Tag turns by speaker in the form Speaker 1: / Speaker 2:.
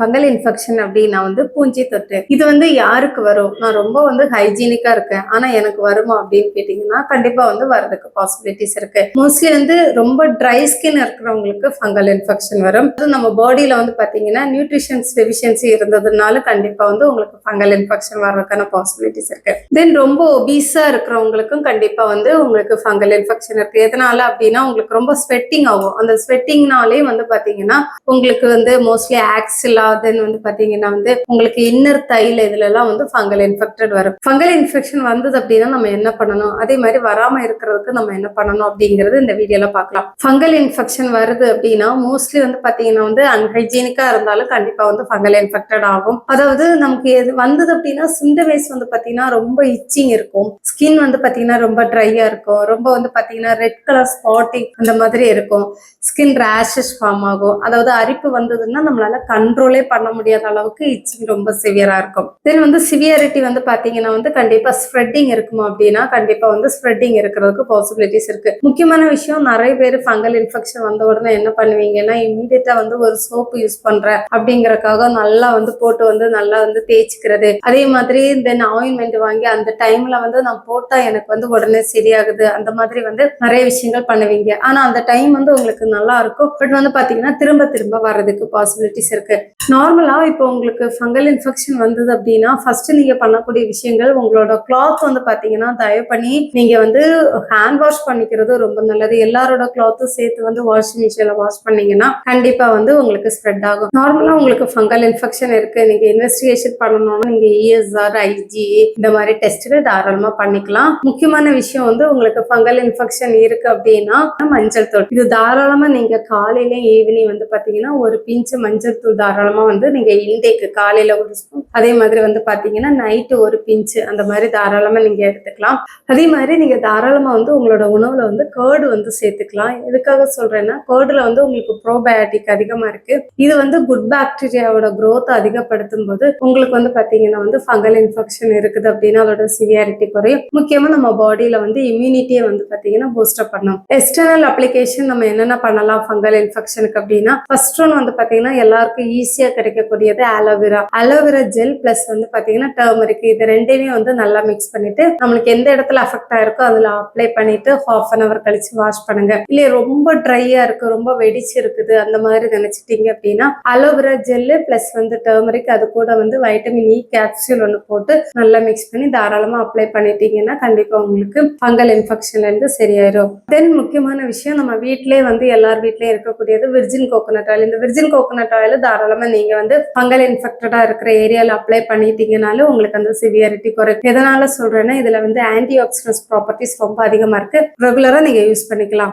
Speaker 1: Fungal infection அப்படின்னா பூஞ்சி தொற்று. இது யாருக்கு வரும்? நான் ரொம்ப ஹைஜீனிக்கா இருக்கேன், ஆனா எனக்கு வருமா அப்படின்னு கேட்டீங்கன்னா கண்டிப்பா வரதுக்கு பாசிபிலிட்டிஸ் இருக்கு. மோஸ்ட்லி ரொம்ப ட்ரை ஸ்கின் இருக்கிறவங்களுக்கு ஃபங்கல் இன்ஃபெக்ஷன் வரும். நம்ம பாடியில பாத்தீங்கன்னா நியூட்ரிஷன்ஸ் டெஃபிஷியன்சி இருந்ததுனால கண்டிப்பா உங்களுக்கு ஃபங்கல் இன்ஃபெக்ஷன் வர்றதுக்கான பாசிபிலிட்டிஸ் இருக்கு. தென் ரொம்ப ஒபீஸா இருக்கிறவங்களுக்கும் கண்டிப்பா உங்களுக்கு ஃபங்கல் இன்ஃபெக்ஷன் இருக்கு. எதனால அப்படின்னா உங்களுக்கு ரொம்ப ஸ்வெட்டிங் ஆகும். அந்த ஸ்வெட்டிங்னாலே பாத்தீங்கன்னா உங்களுக்கு மோஸ்ட்லி ஆக்சிலா தென் பாத்தீங்கன்னா உங்களுக்கு இன்னர் தைல இதுல எல்லாம் ஃபங்கல் இன்ஃபெக்டட் வரும். ஃபங்கல் இன்ஃபெக்ஷன் வந்தது அப்படின்னா நம்ம என்ன பண்ணணும், அதே மாதிரி வராம இருக்கிறதுக்கு நம்ம என்ன பண்ணணும் அப்படிங்கறது இந்த வீடியோல பார்க்கலாம். ஃபங்கல் இன்ஃபெக்ஷன் வருது அப்படின்னா மோஸ்ட்லி பாத்தீங்கன்னா அன்ஹைஜீனிக்கா இருந்தாலும் கண்டிப்பா ஃபங்கல் இன்ஃபெக்டட் ஆகும். அதாவது நமக்கு எது வந்தது அப்படின்னா சிம்டம்ஸ் பாத்தீங்கன்னா ரொம்ப இச்சிங் இருக்கும், ஸ்கின் பாத்தீங்கன்னா ரொம்ப ட்ரையா இருக்கும், ரொம்ப பாத்தீங்கன்னா ரெட் கலர் ஸ்பாட்டிங் அந்த மாதிரி இருக்கும், ஸ்கின் ரேஷஸ் ஃபார்ம் ஆகும். அதாவது அரிப்பு வந்ததுன்னா நம்மளால கண்ட்ரோலே பண்ண முடியாத அளவுக்கு இச்சிங் ரொம்ப சிவியரா இருக்கும். தென் சிவியாரிட்டி பாத்தீங்கன்னா கண்டிப்பா ஸ்ப்ரெட்டிங் இருக்குமா அப்படின்னா கண்டிப்பா ஸ்ப்ரெட்டிங் இருக்கிறதுக்கு பாசிபிலிட்டிஸ் இருக்கு. முக்கியமான விஷயம், நிறைய பேர் ஃபங்கல் இன்ஃபெக்ஷன் வந்த உடனே என்ன பண்ணுவீங்கன்னா இமீடியட்டா ஒரு சோப்பு யூஸ் பண்ற அப்படிங்கறக்காக நல்லா போட்டு நல்லா தேய்ச்சிக்கிறது. அதே மாதிரி தென் ஆயின்மெண்ட் வாங்கி அந்த டைம்ல நான் போட்டா எனக்கு உடனே சரியாகுது, அந்த மாதிரி நிறைய விஷயங்கள் பண்ணுவீங்க. ஆனா அந்த டைம் உங்களுக்கு நல்லா இருக்கும், பட் பாத்தீங்கன்னா திரும்ப திரும்ப வர்றதுக்கு பாசிபிலிட்டிஸ் இருக்கு. நார்மலா இப்போ உங்களுக்கு ஃபங்கல் இன்ஃபெக்ஷன் வந்தது அப்படின்னா ஃபர்ஸ்ட் நீங்க பண்ணக்கூடிய விஷயங்கள், உங்களோட கிளாத் பாத்தீங்கன்னா தயவு பண்ணி நீங்க ஹேண்ட் வாஷ் பண்ணிக்கிறது ரொம்ப நல்லது. எல்லாரோட கிளாத்தும் சேர்த்து வாஷிங் மிஷின்ல வாஷ் பண்ணீங்கன்னா கண்டிப்பா உங்களுக்கு ஸ்ப்ரெட் ஆகும். நார்மலா உங்களுக்கு ஃபங்கல் இன்ஃபெக்ஷன் இருக்கு, நீங்க இன்வெஸ்டிகேஷன் பண்ணணும்னா நீங்க ESR IgE இந்த மாதிரி டெஸ்ட்கள் தாராளமா பண்ணிக்கலாம். முக்கியமான விஷயம் உங்களுக்கு ஃபங்கல் இன்ஃபெக்ஷன் இருக்கு அப்படின்னா மஞ்சள் தூள், இது தாராளமா நீங்க காலையில ஈவினிங் பாத்தீங்கன்னா ஒரு பிஞ்சு மஞ்சள் தூள் தாராளமா நீங்க இன்டேக்கு காலையில ஒரு ஸ்பூன், அதே மாதிரி பாத்தீங்கன்னா நைட்டு ஒரு பிஞ்சு, அந்த மாதிரி தாராளமா நீங்க எடுத்துக்கலாம். அதே மாதிரி நீங்க தாராளமா உங்களோட உணவுல கர்டு சேர்த்துக்கலாம். எதுக்காக சொல்றேன்னா கர்டுல உங்களுக்கு ப்ரோபயோட்டிக் அதிகமா இருக்கு. இது குட் பாக்டீரியாவோட growth அதிகப்படுத்தும் போது உங்களுக்கு பாத்தீங்கன்னா ஃபங்கல் இன்ஃபெக்ஷன் இருக்குது அப்படின்னா அதோட சிவியாரிட்டி குறையும். முக்கியமா நம்ம பாடியில இம்யூனிட்டியை பாத்தீங்கன்னா பூஸ்டப் பண்ணும். எக்ஸ்டர்னல் அப்ளிகேஷன் நம்ம என்னென்ன பண்ணலாம் ஃபங்கல் இன்ஃபெக்ஷனுக்கு அப்படின்னா ஃபர்ஸ்ட் ஒன் பாத்தீங்கன்னா எல்லாருக்கும் ஈஸியா கிடைக்கக்கூடியது ஆலோவேரா. ஆலோவேரா ஜெல் பிளஸ் பாத்தீங்கன்னா டர்மரிக், இது ரெண்டையுமே நல்லா மிக்ஸ் பண்ணிட்டு நம்மளுக்கு எந்த இடத்துல அஃபெக்ட் ஆயிருக்கோ அதுல அப்ளை பண்ணிட்டு half an hour கழிச்சு வாஷ் பண்ணுங்க. இல்ல ரொம்ப ட்ரையா இருக்கு, ரொம்ப வெடிச்சு இருக்குது அந்த மாதிரி நினைச்சிட்டீங்க அப்படின்னா அலோவேரா ஜெல்லு பிளஸ் டர்மரிக், அது கூட வைட்டமின் E கேப்சூல் ஒன்று போட்டு நல்லா மிக்ஸ் பண்ணி தாராளமா அப்ளை பண்ணிட்டீங்கன்னா கண்டிப்பா உங்களுக்கு ஃபங்கல் இன்ஃபெக்ஷன்ல இருந்து சரியாயிரும். தென் முக்கியமான விஷயம், நம்ம வீட்டிலே எல்லார் வீட்லயும் இருக்கக்கூடியது விர்ஜின் கோகோனட் ஆயில். இந்த விர்ஜின் கோகோனட் ஆயில் தாராளமா நீங்க ஃபங்கல் இன்ஃபெக்டடா இருக்கிற ஏரியால அப்ளை பண்ணிட்டீங்கனாலும் உங்களுக்கு அந்த சிவியாரிட்டி குறைக்கும். எதனால சொல்றேன்னா இதுல ஆன்டி ஆக்சிடன்ஸ் ப்ராப்பர்ட்டிஸ் ரொம்ப அதிகமா இருக்கு, ரெகுலரா நீங்க யூஸ் பண்ணிக்கலாம்.